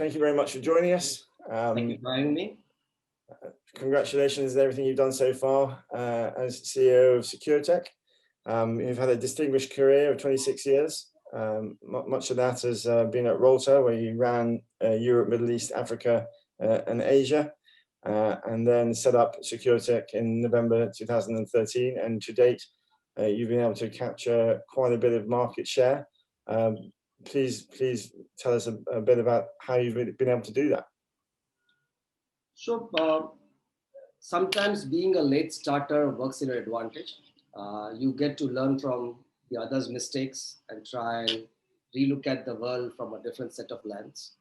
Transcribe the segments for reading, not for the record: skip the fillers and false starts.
thank you very much for joining us. Thank you for having me. Congratulations on everything you've done so far as CEO of Sequretek. You've had a distinguished career of 26 years. Much of that has been at Rolter, where you ran Europe, Middle East, Africa, and Asia, and then set up Sequretek in November 2013. And to date, you've been able to capture quite a bit of market share. Please tell us a bit about how you've been able to do that. So sometimes being a late starter works in your advantage. You get to learn from the others' mistakes and try and relook at the world from a different set of lens.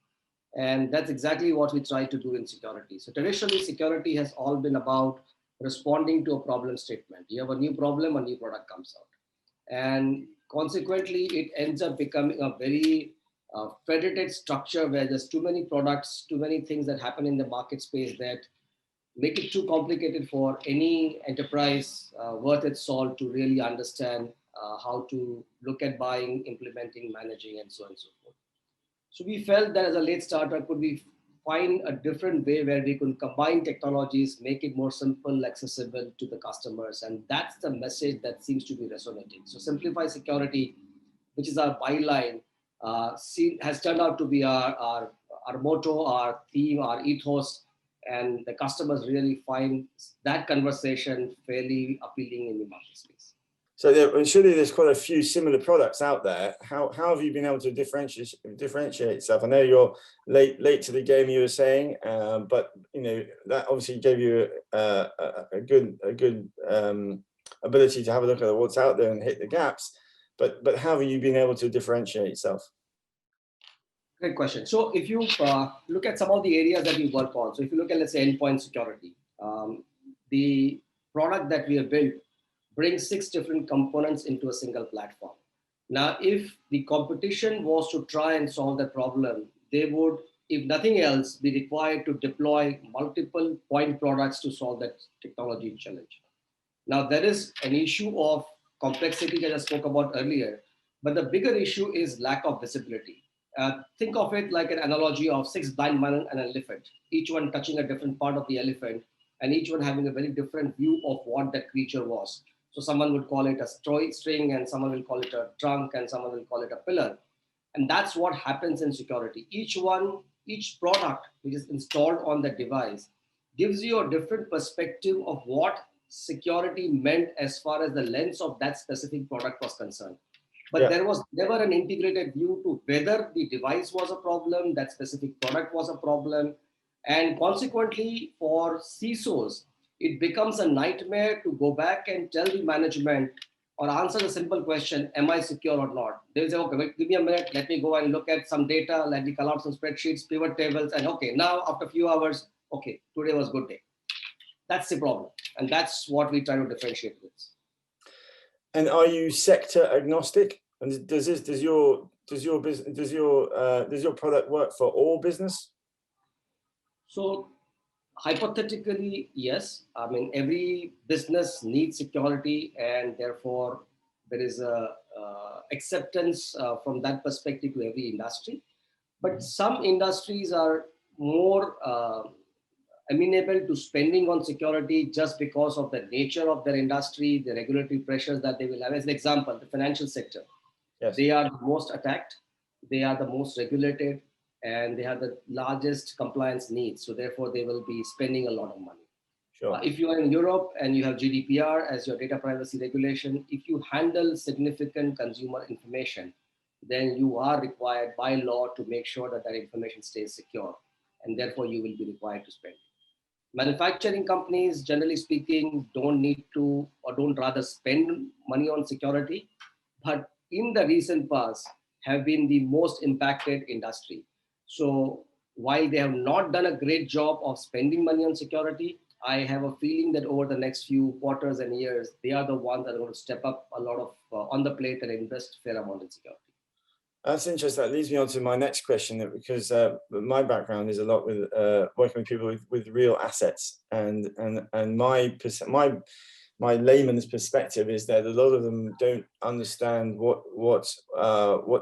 And that's exactly what we try to do in security. So traditionally, security has all been about responding to a problem statement. You have a new problem, a new product comes out. And consequently, it ends up becoming a very federated structure where there's too many products, too many things that happen in the market space that make it too complicated for any enterprise worth its salt to really understand how to look at buying, implementing, managing, and so on and so forth. So we felt that as a late starter, could we find a different way where we could combine technologies, make it more simple, accessible to the customers. And that's the message that seems to be resonating. So Simplify Security, which is our byline, has turned out to be our motto, our theme, our ethos, and the customers really find that conversation fairly appealing in the market space. So surely there's quite a few similar products out there. How have you been able to differentiate yourself? I know you're late to the game, you were saying, but that obviously gave you a good ability to have a look at what's out there and hit the gaps. But how have you been able to differentiate yourself? Great question. So if you look at some of the areas that we work on, so if you look at, let's say, endpoint security, the product that we have built brings 6 different components into a single platform. Now, if the competition was to try and solve that problem, they would, if nothing else, be required to deploy multiple point products to solve that technology challenge. Now, there is an issue of complexity that I spoke about earlier, but the bigger issue is lack of visibility. Think of it like an analogy of 6 blind men and an elephant, each one touching a different part of the elephant, and each one having a very different view of what that creature was. So someone would call it a string, and someone will call it a trunk, and someone will call it a pillar. And that's what happens in security. Each product which is installed on the device gives you a different perspective of what security meant as far as the lens of that specific product was concerned. But there was never an integrated view to whether the device was a problem, that specific product was a problem. And consequently, for CISOs, it becomes a nightmare to go back and tell the management or answer the simple question, am I secure or not? They'll say, okay, wait, give me a minute, let me go and look at some data, let me call out some spreadsheets, pivot tables, and okay, now after a few hours, okay, today was a good day. That's the problem. And that's what we try to differentiate with. And are you sector agnostic? And does your product work for all business? So hypothetically, yes. I mean, every business needs security, and therefore there is a acceptance from that perspective to every industry. But some industries are more amenable to spending on security just because of the nature of their industry, the regulatory pressures that they will have. As an example, the financial sector. Yes. They are the most attacked, they are the most regulated, and they have the largest compliance needs. So therefore, they will be spending a lot of money. Sure. If you are in Europe and you have GDPR as your data privacy regulation, if you handle significant consumer information, then you are required by law to make sure that that information stays secure, and therefore you will be required to spend. Manufacturing companies, generally speaking, don't need to or don't rather spend money on security, but in the recent past have been the most impacted industry. So while they have not done a great job of spending money on security, I have a feeling that over the next few quarters and years, they are the ones that are going to step up a lot of on the plate and invest a fair amount in security. That's interesting. That leads me on to my next question, because my background is a lot with working with people with real assets, and my layman's perspective is that a lot of them don't understand what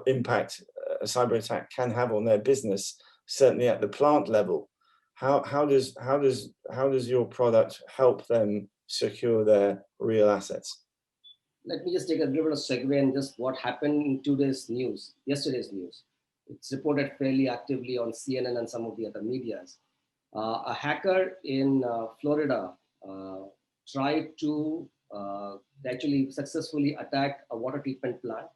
impact a cyber attack can have on their business. certainly at the plant level. How does your product help them secure their real assets? Let me just take a little bit of segue and just what happened in today's news, yesterday's news. It's reported fairly actively on CNN and some of the other medias. A hacker in Florida tried to actually successfully attack a water treatment plant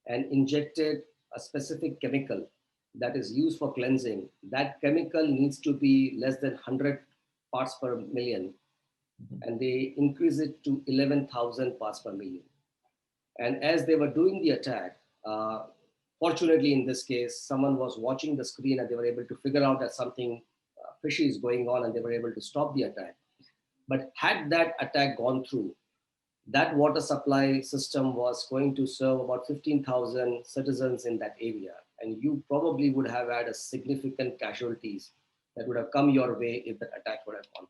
and injected a specific chemical that is used for cleansing. That chemical needs to be less than 100 parts per million, and they increase it to 11,000 parts per million. And as they were doing the attack, fortunately in this case, someone was watching the screen and they were able to figure out that something fishy is going on and they were able to stop the attack. But had that attack gone through, that water supply system was going to serve about 15,000 citizens in that area. And you probably would have had a significant casualties that would have come your way if that attack would have gone through.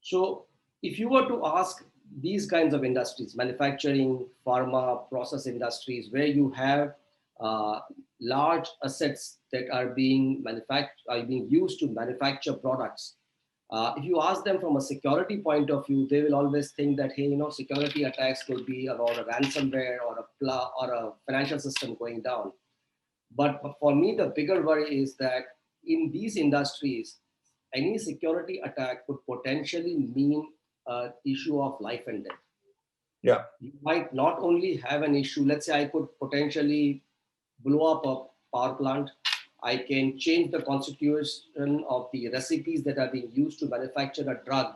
So if you were to ask these kinds of industries, manufacturing, pharma, process industries, where you have large assets that are being used to manufacture products, if you ask them from a security point of view, they will always think that, hey, security attacks could be about a ransomware or a financial system going down. But for me, the bigger worry is that in these industries, any security attack could potentially mean an issue of life and death. Yeah. You might not only have an issue, let's say I could potentially blow up a power plant. I can change the constitution of the recipes that are being used to manufacture a drug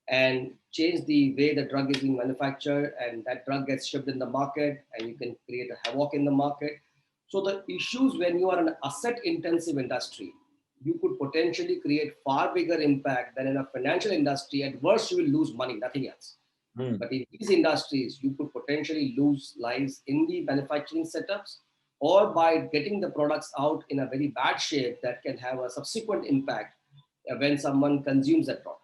and change the way the drug is being manufactured, and that drug gets shipped in the market and you can create a havoc in the market. So the issues when you are an asset intensive industry, you could potentially create far bigger impact than in a financial industry. At worst, you will lose money, nothing else. But in these industries, you could potentially lose lives in the manufacturing setups, or by getting the products out in a very bad shape that can have a subsequent impact when someone consumes that product.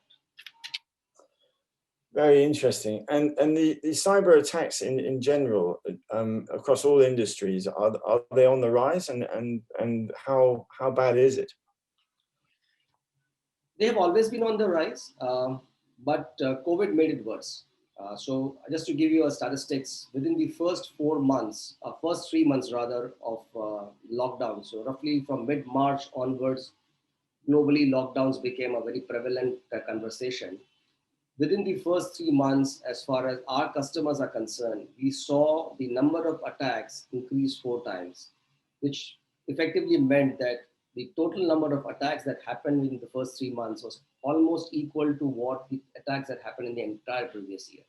Very interesting. And the cyber attacks in general across all industries, are they on the rise, and how bad is it? They have always been on the rise, but COVID made it worse. So just to give you a statistics, within the first 3 months rather of lockdown, so roughly from mid-March onwards, globally lockdowns became a very prevalent conversation. Within the first 3 months, as far as our customers are concerned, we saw the number of attacks increase 4 times, which effectively meant that the total number of attacks that happened in the first 3 months was almost equal to what the attacks that happened in the entire previous year.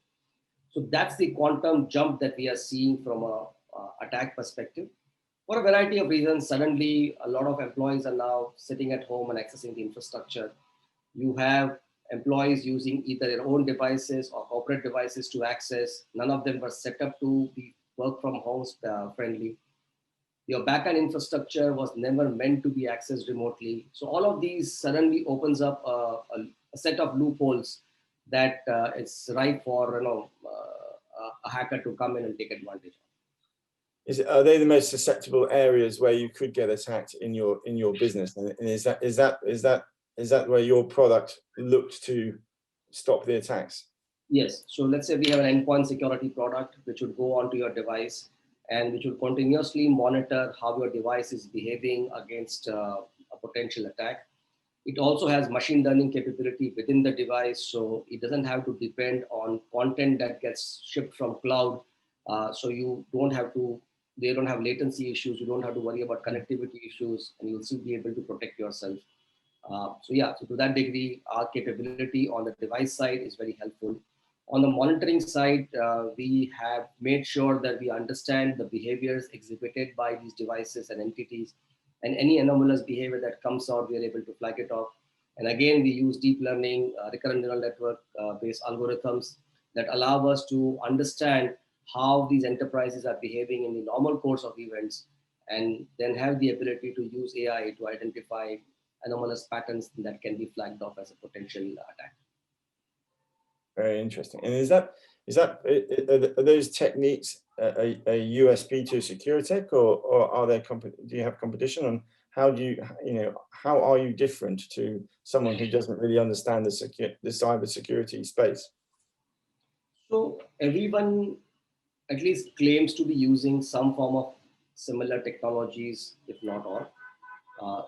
So that's the quantum jump that we are seeing from a attack perspective. For a variety of reasons, suddenly a lot of employees are now sitting at home and accessing the infrastructure. You have employees using either their own devices or corporate devices to access. None of them were set up to be work from home friendly. Your backend infrastructure was never meant to be accessed remotely. So all of these suddenly opens up a set of loopholes that it's ripe for a hacker to come in and take advantage of. Are they the most susceptible areas where you could get attacked in your business? And is that where your product looked to stop the attacks? Yes. So let's say we have an endpoint security product which would go onto your device and which will continuously monitor how your device is behaving against a potential attack. It also has machine learning capability within the device, so it doesn't have to depend on content that gets shipped from cloud. So they don't have latency issues, you don't have to worry about connectivity issues, and you'll still be able to protect yourself. So to that degree, our capability on the device side is very helpful. On the monitoring side, we have made sure that we understand the behaviors exhibited by these devices and entities, and any anomalous behavior that comes out, we are able to flag it off. And again, we use deep learning, recurrent neural network based algorithms that allow us to understand how these enterprises are behaving in the normal course of events, and then have the ability to use AI to identify anomalous patterns that can be flagged off as a potential attack. Very interesting. And are those techniques a USP to Sequretek, or are there do you have competition how do you, how are you different to someone who doesn't really understand the cyber security space? So everyone at least claims to be using some form of similar technologies, if not all.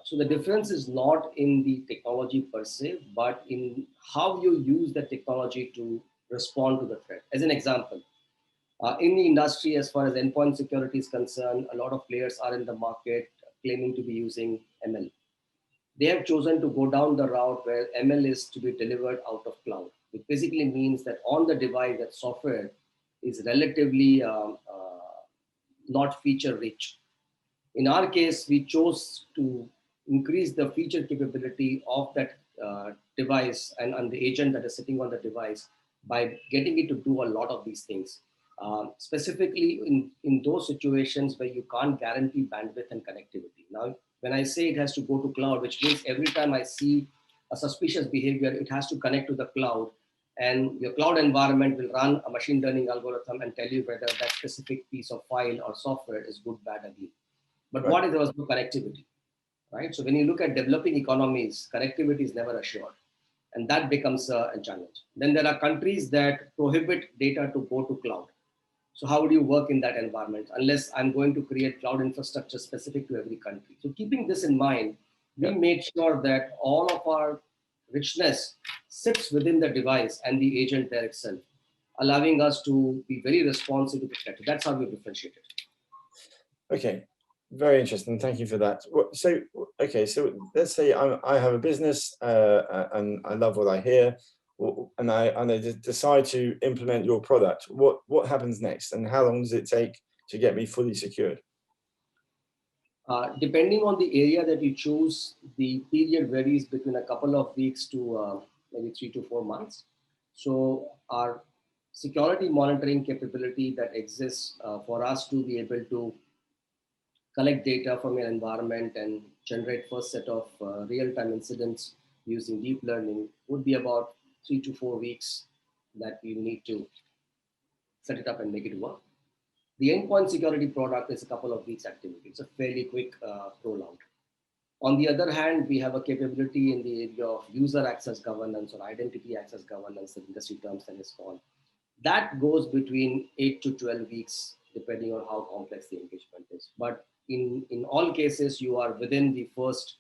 So the difference is not in the technology per se, but in how you use the technology to respond to the threat. As an example, in the industry, as far as endpoint security is concerned, a lot of players are in the market claiming to be using ML. They have chosen to go down the route where ML is to be delivered out of cloud, which basically means that on the device, that software is relatively not feature rich. In our case, we chose to increase the feature capability of that device and the agent that is sitting on the device by getting it to do a lot of these things. Specifically in those situations where you can't guarantee bandwidth and connectivity. Now, when I say it has to go to cloud, which means every time I see a suspicious behavior, it has to connect to the cloud, and your cloud environment will run a machine learning algorithm and tell you whether that specific piece of file or software is good, bad, ugly. But what if there was no connectivity, right? So when you look at developing economies, connectivity is never assured, and that becomes a challenge. Then there are countries that prohibit data to go to cloud. So how would you work in that environment unless I'm going to create cloud infrastructure specific to every country? So keeping this in mind, we made sure that all of our richness sits within the device and the agent there itself, allowing us to be very responsive to the threat. That's how we differentiate it. Okay, very interesting. Thank you for that. So, okay, so let's say I have a business and I love what I hear, and I decide to implement your product. What happens next, and how long does it take to get me fully secured? Depending on the area that you choose, the period varies between a couple of weeks to maybe 3 to 4 months. So our security monitoring capability that exists for us to be able to collect data from your environment and generate first set of real-time incidents using deep learning would be about 3 to 4 weeks that we need to set it up and make it work. The endpoint security product is a couple of weeks activity. It's a fairly quick rollout. On the other hand, we have a capability in the area of user access governance or identity access governance, the industry terms that is called. That goes between 8 to 12 weeks, depending on how complex the engagement is. But in all cases, you are within the first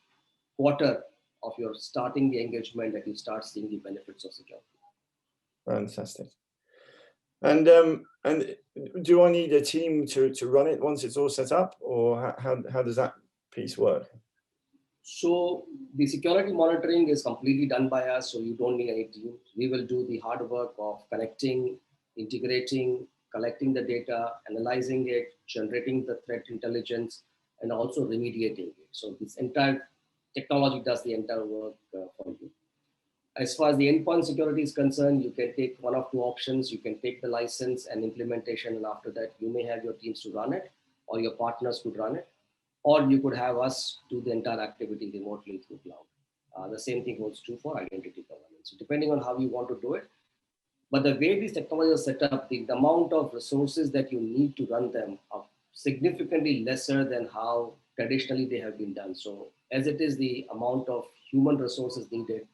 quarter of your starting the engagement that you start seeing the benefits of security. Fantastic. And do I need a team to run it once it's all set up, or how does that piece work? So the security monitoring is completely done by us, so you don't need any team. We will do the hard work of connecting, integrating, collecting the data, analyzing it, generating the threat intelligence, and also remediating it. So this entire technology does the entire work for you. As far as the endpoint security is concerned, you can take one of two options. You can take the license and implementation, and after that, you may have your teams to run it, or your partners could run it, or you could have us do the entire activity remotely through cloud. The same thing holds true for identity governance. So depending on how you want to do it, but the way these technologies are set up, the amount of resources that you need to run them are significantly lesser than how traditionally they have been done. So as it is, the amount of human resources needed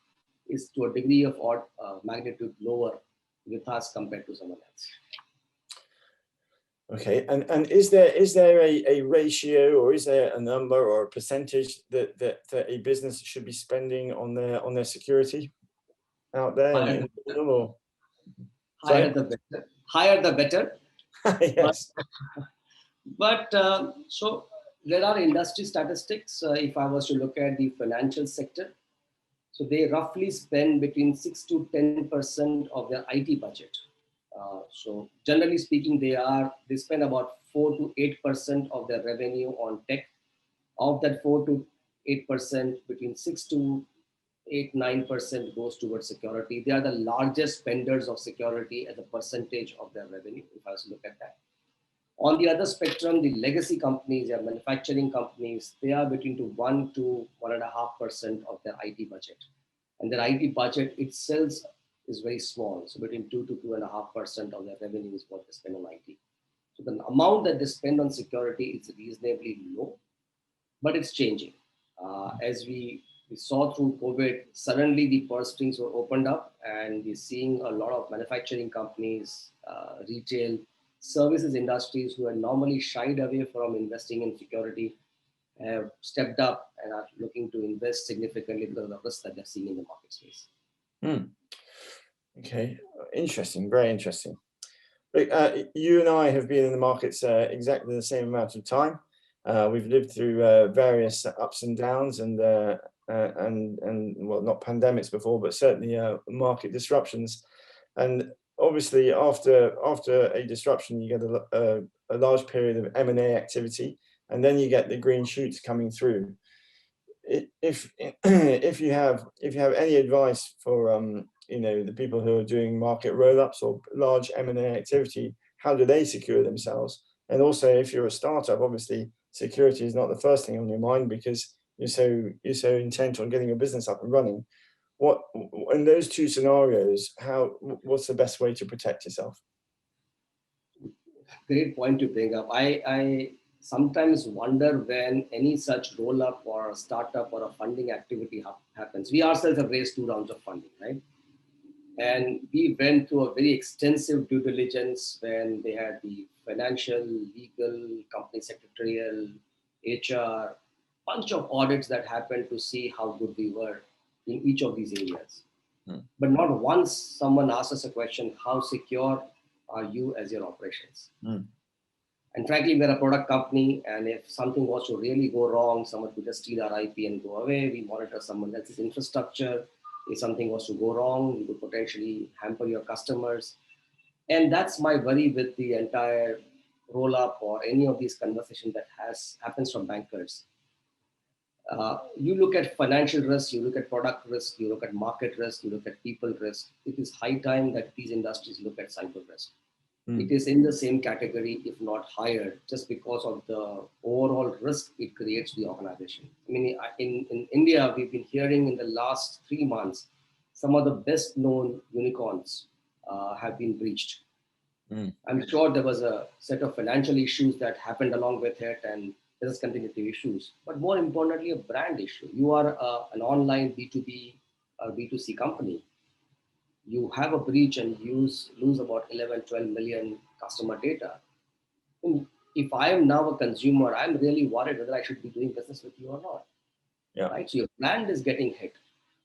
is to a degree of magnitude lower with us compared to someone else. Okay, and is there a ratio, or is there a number or a percentage that a business should be spending on their security out there? Higher the better. Higher the better. Yes. But so there are industry statistics. If I was to look at the financial sector, so they roughly spend between 6 to 10% of their IT budget. So generally speaking, they spend about 4 to 8% of their revenue on tech. Of that 4 to 8%, between 6 to 8-9% goes towards security. They are the largest spenders of security as a percentage of their revenue, if I was to look at that. On the other spectrum, the legacy companies, their manufacturing companies, they are between 1 to 1.5% of their IT budget. And their IT budget itself is very small. So between 2 to 2.5% of their revenue is what they spend on IT. So the amount that they spend on security is reasonably low, but it's changing. As we saw through COVID, suddenly the purse strings were opened up, and we're seeing a lot of manufacturing companies, retail, services industries who are normally shied away from investing in security have stepped up and are looking to invest significantly because of the risks that they're seeing in the market space. Okay, interesting, very interesting. Look, you and I have been in the markets exactly the same amount of time. We've lived through various ups and downs, and well, not pandemics before, but certainly market disruptions. And obviously, after a disruption, you get a large period of M&A activity, and then you get the green shoots coming through. If you have any advice for the people who are doing market roll-ups or large M&A activity, how do they secure themselves? And also, if you're a startup, obviously security is not the first thing on your mind because you're so intent on getting your business up and running. What in those two scenarios, what's the best way to protect yourself? Great point to bring up. I sometimes wonder when any such roll up or a startup or a funding activity happens. We ourselves have raised 2 rounds of funding, right? And we went through a very extensive due diligence when they had the financial, legal, company secretarial, HR, bunch of audits that happened to see how good we were in each of these areas. But not once someone asked us a question, how secure are you as your operations? And frankly, we're a product company, and if something was to really go wrong, someone could just steal our IP and go away. We monitor someone else's infrastructure. If something was to go wrong, we could potentially hamper your customers. And that's my worry with the entire roll-up or any of these conversations that happens from bankers. You look at financial risk, you look at product risk, you look at market risk, you look at people risk. It is high time that these industries look at cyber risk. It is in the same category, if not higher, just because of the overall risk it creates to the organization. I mean, in India, we've been hearing in the last 3 months, some of the best known unicorns have been breached. I'm sure there was a set of financial issues that happened along with it, and business continuity issues, but more importantly, a brand issue. You are an online B2B or B2C company. You have a breach and lose about 11, 12 million customer data. And if I am now a consumer, I'm really worried whether I should be doing business with you or not. Yeah. Right? So your brand is getting hit.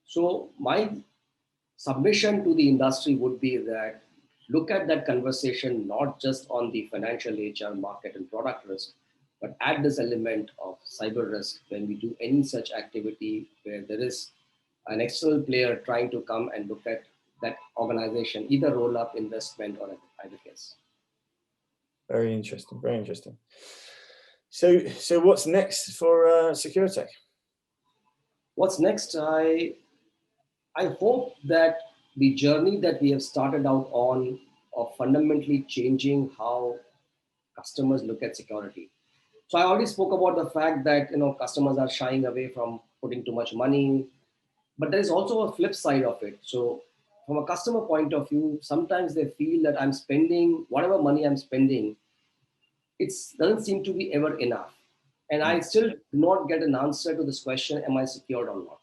So my submission to the industry would be that look at that conversation not just on the financial HR, market and product risk, but add this element of cyber risk when we do any such activity where there is an external player trying to come and look at that organization, either roll up, investment, or either case. Very interesting, very interesting. So what's next for Sequretek? What's next? I hope that the journey that we have started out on of fundamentally changing how customers look at security. So I already spoke about the fact that customers are shying away from putting too much money, but there is also a flip side of it. So from a customer point of view, sometimes they feel that I'm spending whatever money I'm spending, it doesn't seem to be ever enough. And I still do not get an answer to this question, am I secured or not?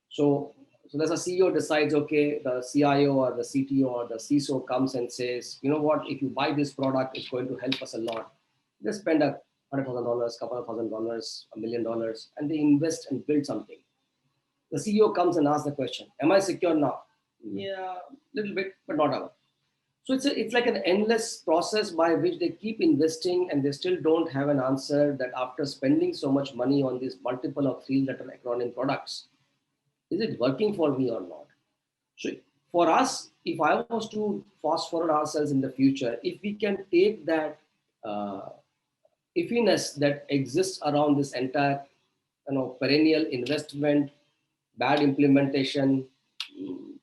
So there's a CEO decides, okay, the CIO or the CTO or the CISO comes and says, you know what, if you buy this product, it's going to help us a lot. They spend $100,000, couple of $1,000, $1 million, and they invest and build something. The CEO comes and asks the question, am I secure now? Yeah, a little bit, but not ever. So it's like an endless process by which they keep investing and they still don't have an answer that after spending so much money on these multiple of 3-letter acronym products, is it working for me or not? So for us, if I was to fast forward ourselves in the future, if we can take that iffiness that exists around this entire perennial investment, bad implementation,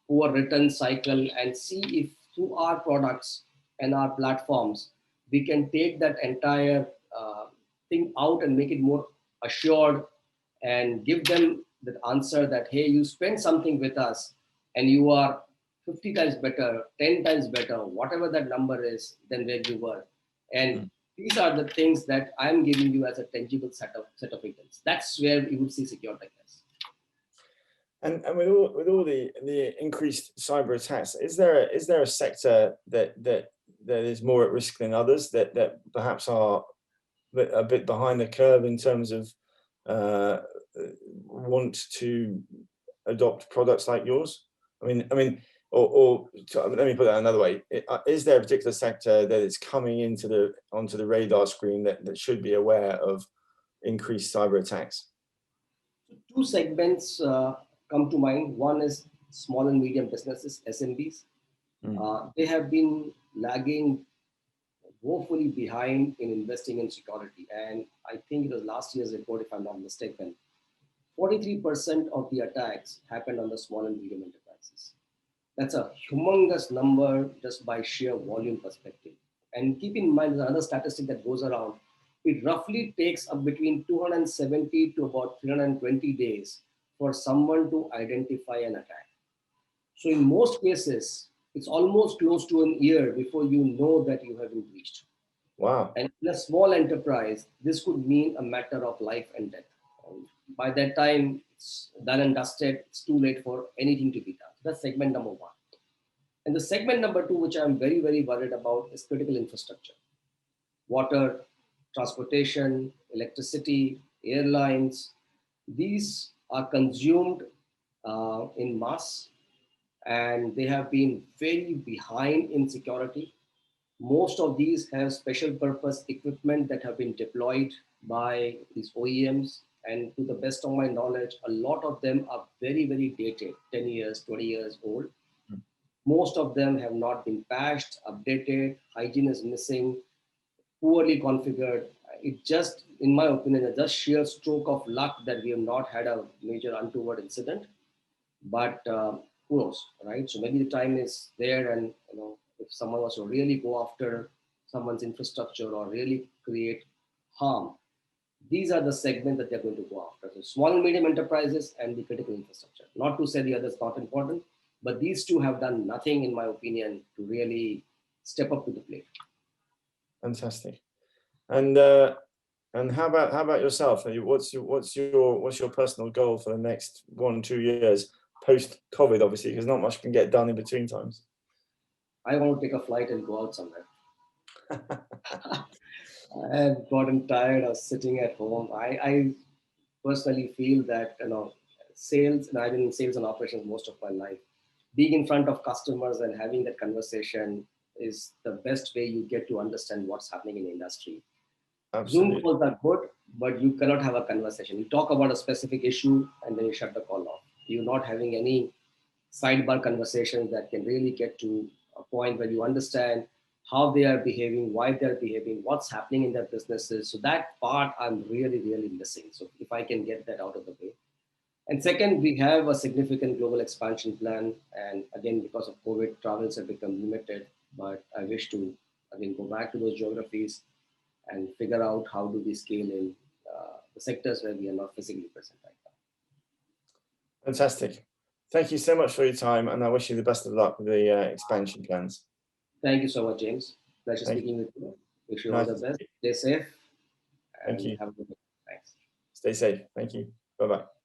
poor return cycle, and see if through our products and our platforms, we can take that entire thing out and make it more assured and give them the answer that, hey, you spend something with us and you are 50 times better, 10 times better, whatever that number is than where you were. And these are the things that I'm giving you as a tangible set of items. That's where you would see Sequretek as. And with all the increased cyber attacks, is there a sector that is more at risk than others, that perhaps are a bit behind the curve in terms of want to adopt products like yours? Or let me put that another way: is there a particular sector that is coming onto the radar screen that should be aware of increased cyber attacks? Two segments come to mind. One is small and medium businesses, SMBs. They have been lagging woefully behind in investing in security. And I think it was last year's report, if I'm not mistaken, 43% of the attacks happened on the small and medium enterprises. That's a humongous number just by sheer volume perspective. And keep in mind, there's another statistic that goes around. It roughly takes up between 270 to about 320 days for someone to identify an attack. So in most cases, it's almost close to an year before you know that you have been breached. Wow. And in a small enterprise, this could mean a matter of life and death. By that time, it's done and dusted. It's too late for anything to be done. That's segment number one. And the segment number two, which I'm very, very worried about, is critical infrastructure. Water, transportation, electricity, airlines. These are consumed in mass, and they have been very behind in security. Most of these have special purpose equipment that have been deployed by these OEMs. And to the best of my knowledge, a lot of them are very, very dated, 10 years, 20 years old. Most of them have not been patched, updated, hygiene is missing, poorly configured. It just, in my opinion, is just sheer stroke of luck that we have not had a major untoward incident. But who knows, right? So maybe the time is there, and if someone was to really go after someone's infrastructure or really create harm, these are the segments that they're going to go after. So small and medium enterprises and the critical infrastructure. Not to say the others not important, but these two have done nothing, in my opinion, to really step up to the plate. Fantastic. And how about yourself? What's your personal goal for the next 1-2 years post COVID? Obviously, because not much can get done in between times. I want to take a flight and go out somewhere. I have gotten tired of sitting at home. I personally feel that sales, and I've been in sales and operations most of my life. Being in front of customers and having that conversation is the best way you get to understand what's happening in the industry. Absolutely. Zoom calls are good, but you cannot have a conversation. You talk about a specific issue and then you shut the call off. You're not having any sidebar conversations that can really get to a point where you understand how they are behaving, why they're behaving, what's happening in their businesses. So that part I'm really, really missing. So if I can get that out of the way. And second, we have a significant global expansion plan. And again, because of COVID, travels have become limited, but I wish to, again, go back to those geographies and figure out how do we scale in the sectors where we are not physically present right now. Fantastic. Thank you so much for your time, and I wish you the best of luck with the expansion plans. Thank you so much, James. Pleasure speaking with you. Wish you all the best. Stay safe. Thank you. Have a good day. Thanks. Stay safe. Thank you. Bye-bye.